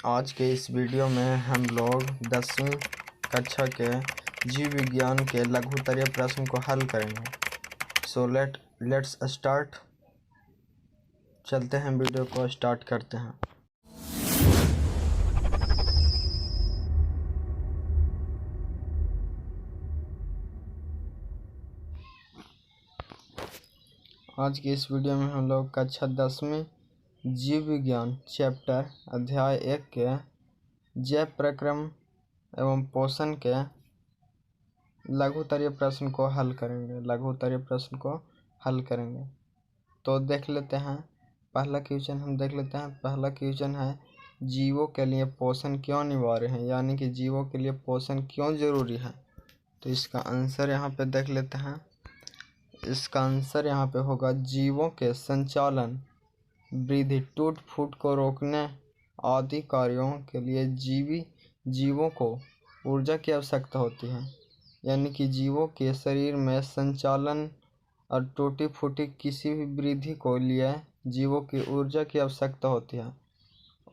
आज के इस वीडियो में हम लोग 10वीं कक्षा के जीव विज्ञान के लघुत्तरीय प्रश्न को हल करेंगे। So let's start. चलते हैं, वीडियो को स्टार्ट करते हैं। आज की इस वीडियो में हम लोग कक्षा 10वीं जीव विज्ञान चैप्टर अध्याय 1 के जैव प्रक्रम एवं पोषण के लघुत्तरीय प्रश्न को हल करेंगे। तो देख लेते हैं, पहला क्वेश्चन है जीवों के लिए पोषण क्यों अनिवार्य है, यानी कि जीवों के लिए पोषण क्यों जरूरी है। तो इसका आंसर यहाँ पे देख लेते हैं। इसका आंसर यहाँ पे होगा जीवों के संचालन, वृद्धि, टूट फूट को रोकने आदि कार्यों के लिए जीवों को ऊर्जा की आवश्यकता होती है। यानी कि जीवों के शरीर में संचालन और टूटी फूटी किसी भी वृद्धि को लिए जीवों की ऊर्जा की आवश्यकता होती है।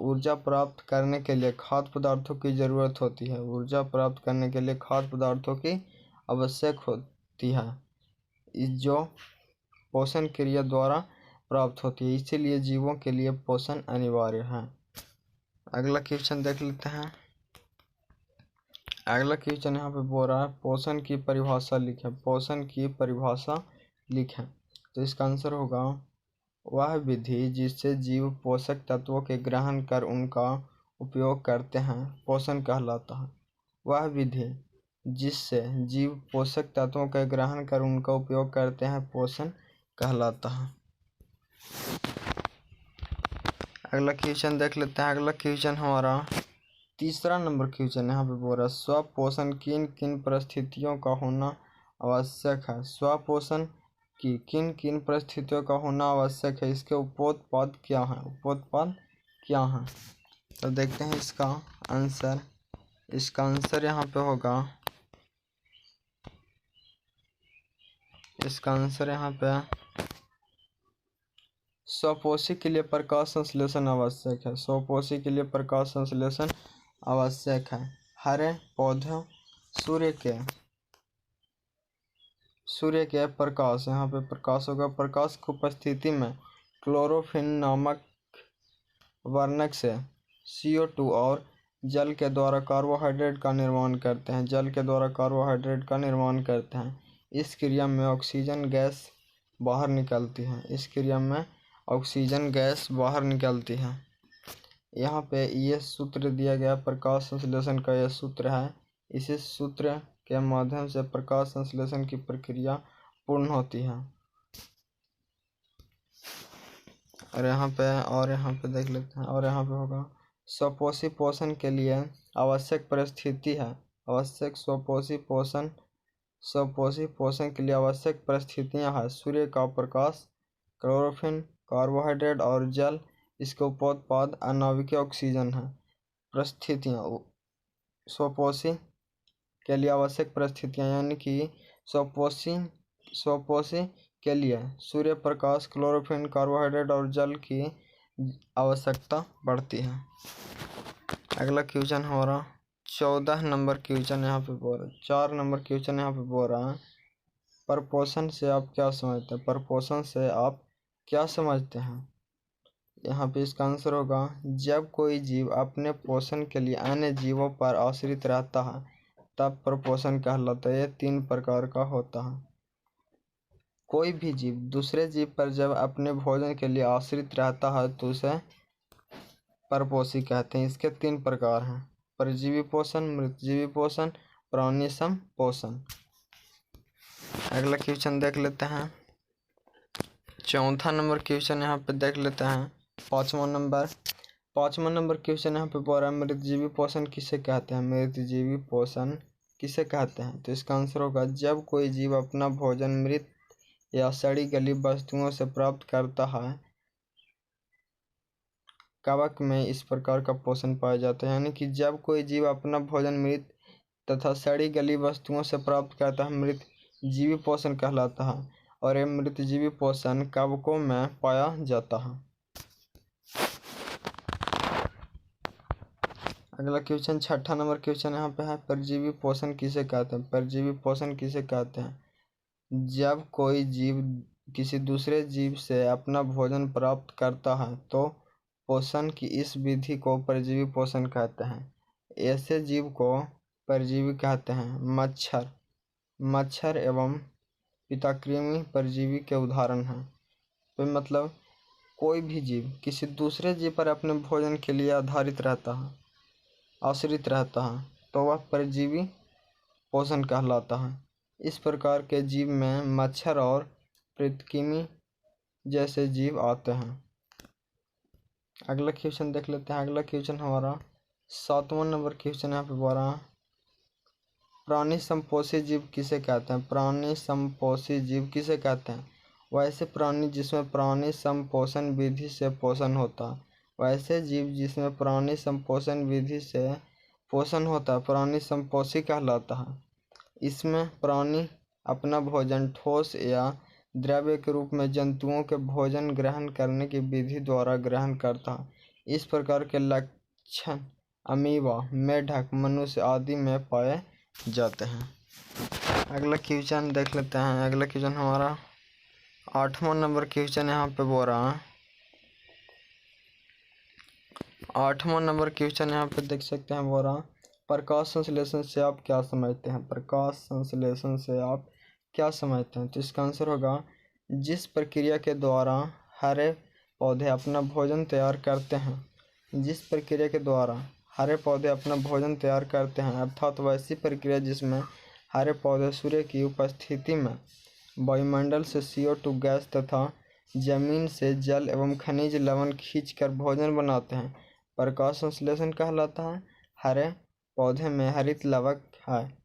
ऊर्जा प्राप्त करने के लिए खाद्य पदार्थों की ज़रूरत होती है। ऊर्जा प्राप्त करने के लिए खाद्य पदार्थों की आवश्यक होती है, जो पोषण क्रिया द्वारा प्राप्त होती है। इसीलिए जीवों के लिए पोषण अनिवार्य है। अगला क्वेश्चन देख लेते हैं। अगला क्वेश्चन यहाँ पे बोल रहा है पोषण की परिभाषा लिखें। तो इसका आंसर होगा वह विधि जिससे जीव पोषक तत्वों के ग्रहण कर उनका उपयोग करते हैं पोषण कहलाता है। वह विधि जिससे जीव पोषक तत्वों का ग्रहण कर उनका उपयोग करते हैं पोषण कहलाता है। अगला क्वेश्चन देख लेते हैं। अगला क्वेश्चन हमारा 3 नंबर क्वेश्चन यहाँ पे बोल रहा है स्वपोषण किन किन परिस्थितियों का होना आवश्यक है। स्वपोषण की किन किन परिस्थितियों का होना आवश्यक है, इसके उपोत्पाद क्या हैं। तो देखते हैं इसका आंसर यहाँ पे होगा। इसका आंसर यहाँ पे स्वपोषी के लिए प्रकाश संश्लेषण आवश्यक है। स्वपोषी के लिए प्रकाश संश्लेषण आवश्यक है। हरे पौधों सूर्य के प्रकाश, यहाँ पे प्रकाश होगा। प्रकाश की उपस्थिति में क्लोरोफिल नामक वर्णक से CO2 और जल के द्वारा कार्बोहाइड्रेट का निर्माण करते हैं। इस क्रिया में ऑक्सीजन गैस बाहर निकलती है। यहाँ पे ये सूत्र दिया गया प्रकाश संश्लेषण का, यह सूत्र है। इसी सूत्र के माध्यम से प्रकाश संश्लेषण की प्रक्रिया पूर्ण होती है। और यहाँ पे देख लेते हैं। और यहाँ पे होगा स्वपोषी पोषण के लिए आवश्यक परिस्थिति है। स्वपोषी पोषण के लिए आवश्यक परिस्थितियाँ हैं सूर्य का प्रकाश, क्लोरोफिल, कार्बोहाइड्रेट और जल। इसके उपोत्पाद अनाविकीय ऑक्सीजन है। परिस्थितियाँ स्वपोषी के लिए आवश्यक परिस्थितियाँ, यानी कि स्वपोषी के लिए सूर्य प्रकाश, क्लोरोफिल, कार्बोहाइड्रेट और जल की आवश्यकता पड़ती है। अगला क्वेश्चन हमारा 14 नंबर क्वेश्चन यहाँ पे बोल रहा है। 4 नंबर क्वेश्चन यहाँ पे बोल रहा है परपोषण से आप क्या समझते हैं। यहाँ पे इसका आंसर होगा जब कोई जीव अपने पोषण के लिए अन्य जीवों पर आश्रित रहता है तब परपोषण कहलाता है। यह 3 प्रकार का होता है। कोई भी जीव दूसरे जीव पर जब अपने भोजन के लिए आश्रित रहता है तो उसे परपोषी कहते हैं। इसके 3 प्रकार हैं: परजीवी पोषण, मृतजीवी पोषण, प्राणी संपोषण। अगला क्वेश्चन देख लेते हैं। 4 नंबर क्वेश्चन यहाँ पे देख लेते हैं। 5वां नंबर क्वेश्चन यहाँ पे बोल रहा है मृतजीवी पोषण किसे कहते हैं। तो इसका आंसर होगा जब कोई जीव अपना भोजन मृत या सड़ी गली वस्तुओं से प्राप्त करता है। कवक में इस प्रकार का पोषण पाया जाता है, यानी कि जब कोई जीव अपना भोजन मृत तथा सड़ी गली वस्तुओं से प्राप्त करता है, मृत जीवी पोषण कहलाता है। और यह मृतजीवी पोषण कवकों में पाया जाता है। अगला क्वेश्चन 6ठा नंबर क्वेश्चन यहाँ पे है, परजीवी पोषण किसे कहते हैं? परजीवी पोषण किसे कहते हैं? जब कोई जीव किसी दूसरे जीव से अपना भोजन प्राप्त करता है तो पोषण की इस विधि को परजीवी पोषण कहते हैं। ऐसे जीव को परजीवी कहते हैं। मच्छर एवं पिताकृमि परजीवी के उदाहरण हैं। तो मतलब कोई भी जीव किसी दूसरे जीव पर अपने भोजन के लिए आश्रित रहता है तो वह परजीवी पोषण कहलाता है। इस प्रकार के जीव में मच्छर और पितकृमि जैसे जीव आते हैं। अगला क्वेश्चन देख लेते हैं। अगला क्वेश्चन हमारा 7वां नंबर क्वेश्चन यहाँ पे बोल रहा है, प्राणी संपोषी जीव किसे कहते हैं? प्राणी संपोषी जीव किसे कहते हैं? वैसे प्राणी जिसमें प्राणी संपोषण विधि से पोषण होता है। वैसे जीव जिसमें प्राणी संपोषण विधि से पोषण होता है प्राणी संपोषी कहलाता है। इसमें प्राणी अपना भोजन ठोस या द्रव्य के रूप में जंतुओं के भोजन ग्रहण करने की विधि द्वारा ग्रहण करता है। इस प्रकार के लक्षण अमीबा, मेढक, मनुष्य आदि में पाए जाते हैं। अगला क्वेश्चन देख लेते हैं। अगला क्वेश्चन हमारा 8वां नंबर क्वेश्चन यहाँ पे बोल रहा है। 8वां नंबर क्वेश्चन यहाँ पे देख सकते हैं बोल रहा, प्रकाश संश्लेषण से आप क्या समझते हैं? प्रकाश संश्लेषण से आप क्या समझते हैं? तो इसका आंसर होगा, जिस प्रक्रिया के द्वारा हरे पौधे अपना भोजन तैयार करते हैं। जिस प्रक्रिया के द्वारा हरे पौधे अपना भोजन तैयार करते हैं अर्थात वैसी प्रक्रिया जिसमें हरे पौधे सूर्य की उपस्थिति में वायुमंडल से CO2 गैस तथा जमीन से जल एवं खनिज लवण खींचकर भोजन बनाते हैं, प्रकाश संश्लेषण कहलाता है। हरे पौधे में हरित लवक है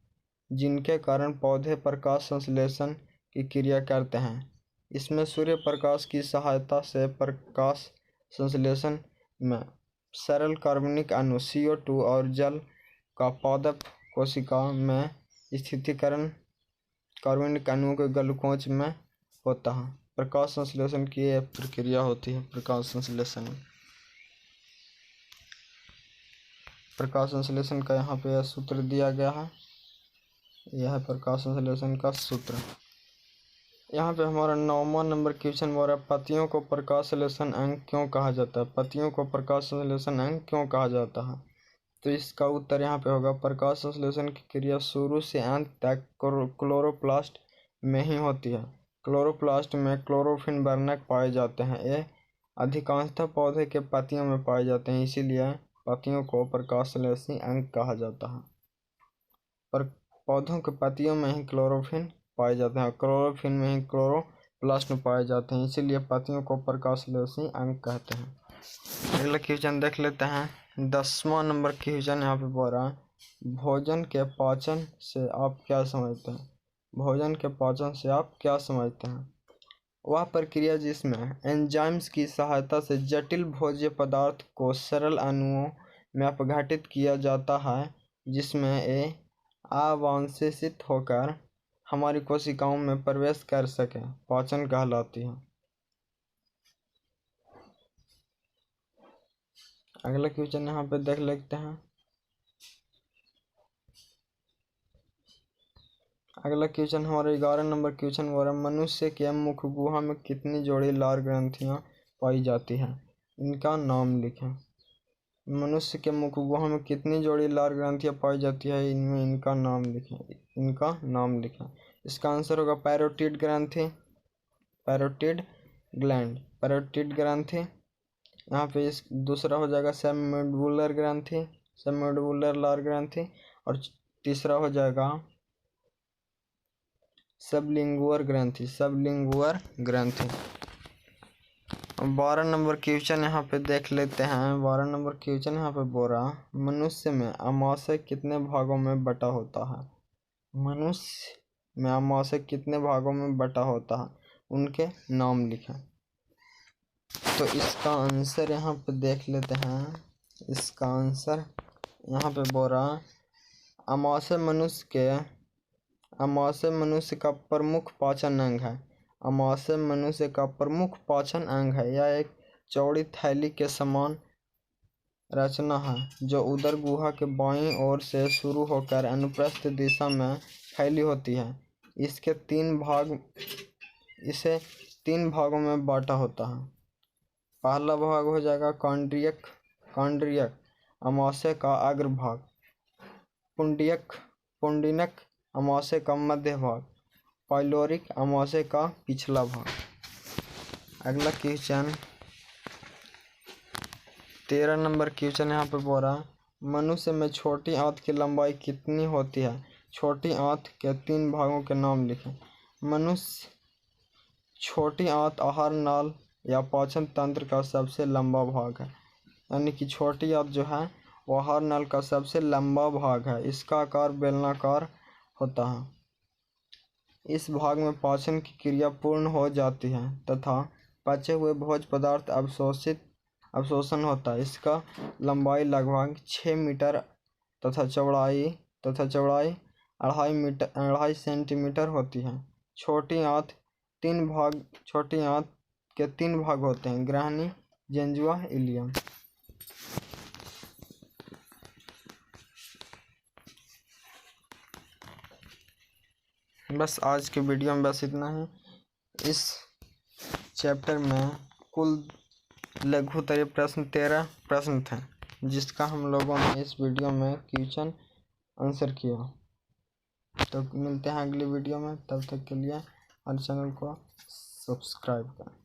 जिनके कारण पौधे प्रकाश संश्लेषण की क्रिया करते हैं। इसमें सूर्य प्रकाश की सहायता से प्रकाश संश्लेषण में सरल कार्बनिक अणु CO2 और जल का पादप कोशिका में स्थिरीकरण कार्बनिक अणुओं के ग्लूकोज में होता है। प्रकाश संश्लेषण की यह प्रक्रिया होती है। प्रकाश संश्लेषण का यहाँ पे यह सूत्र दिया गया है। यह है प्रकाश संश्लेषण का सूत्र। यहाँ पे हमारा 9वां नंबर क्वेश्चन हो रहा है, पत्तियों को प्रकाश संश्लेषण अंग क्यों कहा जाता है? पत्तियों को प्रकाश संश्लेषण अंग क्यों कहा जाता है? तो इसका उत्तर यहाँ पे होगा, प्रकाश संश्लेषण की क्रिया शुरू से अंत तक क्लोरोप्लास्ट में ही होती है। क्लोरोप्लास्ट में क्लोरोफिल वर्णक पाए जाते हैं। ये अधिकांशतः पौधे के पत्तियों में पाए जाते हैं, इसीलिए पत्तियों को प्रकाश संश्लेषी अंग कहा जाता है। पर पौधों के पत्तियों में ही क्लोरोफिल पाए जाते हैं, क्लोरोफिल में ही क्लोरोप्लास्ट में पाए जाते हैं, इसीलिए पत्तियों को प्रकाश संश्लेषी अंग कहते हैं। अगला क्वेश्चन देख लेते हैं। 10वां नंबर क्वेश्चन यहाँ पे बोल रहा है, भोजन के पाचन से आप क्या समझते हैं? भोजन के पाचन से आप क्या समझते हैं? वह प्रक्रिया जिसमें एंजाइम्स की सहायता से जटिल भोज्य पदार्थ को सरल अणुओं में अपघटित किया जाता है, जिसमें ये अवशोषित होकर हमारी कोशिकाओं में प्रवेश कर सके, पाचन कहलाती है। अगला क्वेश्चन यहाँ पे देख लेते हैं। अगला क्वेश्चन हमारा 11 नंबर क्वेश्चन हो रहा है, मनुष्य के मुख गुहा में कितनी जोड़ी लार ग्रंथियां पाई जाती हैं? इनका नाम लिखें। मनुष्य के मुख गुहा में कितनी जोड़ी लार ग्रंथियां पाई जाती है? इनमें इनका नाम लिखें। इसका आंसर होगा पैरोटिड ग्रंथि, पैरोटिड ग्लैंड, पैरोटिड ग्रंथि। यहाँ पे इस दूसरा हो जाएगा सबमेडुलर ग्रंथि, सबमेडुलर लार ग्रंथि, और तीसरा हो जाएगा सबलिंगुअर ग्रंथि, सबलिंगुअर ग्रंथि। 12 नंबर क्वेश्चन यहाँ पे देख लेते हैं। 12 नंबर क्वेश्चन यहाँ पे बोल रहा, मनुष्य में अमाशय कितने भागों में बटा होता है? मनुष्य में अमाशय कितने भागों में बटा होता है? उनके नाम लिखें। तो इसका आंसर यहाँ पे देख लेते हैं। इसका आंसर यहाँ पे बोल रहा, अमाशय मनुष्य का प्रमुख पाचन अंग है। अमाशय मनुष्य का प्रमुख पाचन अंग है। यह एक चौड़ी थैली के समान रचना है जो उदर गुहा के बाईं ओर से शुरू होकर अनुप्रस्थ दिशा में फैली होती है। इसे तीन भागों में बांटा होता है। पहला भाग हो जाएगा कॉन्ड्रियक अमाशय का अग्रभाग, पुंडिनक अमाशय का मध्य भाग, पाइलोरिक अमाशय का पिछला भाग। अगला क्वेश्चन 13 नंबर क्वेश्चन यहाँ पे बोल रहा है, मनुष्य में छोटी आंत की लंबाई कितनी होती है? छोटी आंत के 3 भागों के नाम लिखें। मनुष्य छोटी आंत आहार नाल या पाचन तंत्र का सबसे लंबा भाग है, यानी कि छोटी आंत जो है वो आहार नाल का सबसे लंबा भाग है। इसका आकार बेलनाकार होता है। इस भाग में पाचन की क्रिया पूर्ण हो जाती है तथा पचे हुए भोज्य पदार्थ अवशोषण होता है। इसका लंबाई लगभग 6 मीटर तथा चौड़ाई 2.5 सेंटीमीटर होती है। छोटी आंत के 3 भाग होते हैं, ग्रहणी, जेंजुआ, इलियम। बस आज के वीडियो में बस इतना ही। इस चैप्टर में कुल लघुत्तरीय प्रश्न 13 प्रश्न थे, जिसका हम लोगों ने इस वीडियो में क्वेश्चन आंसर किया। तो मिलते हैं अगली वीडियो में, तब तक के लिए हमारे चैनल को सब्सक्राइब करें।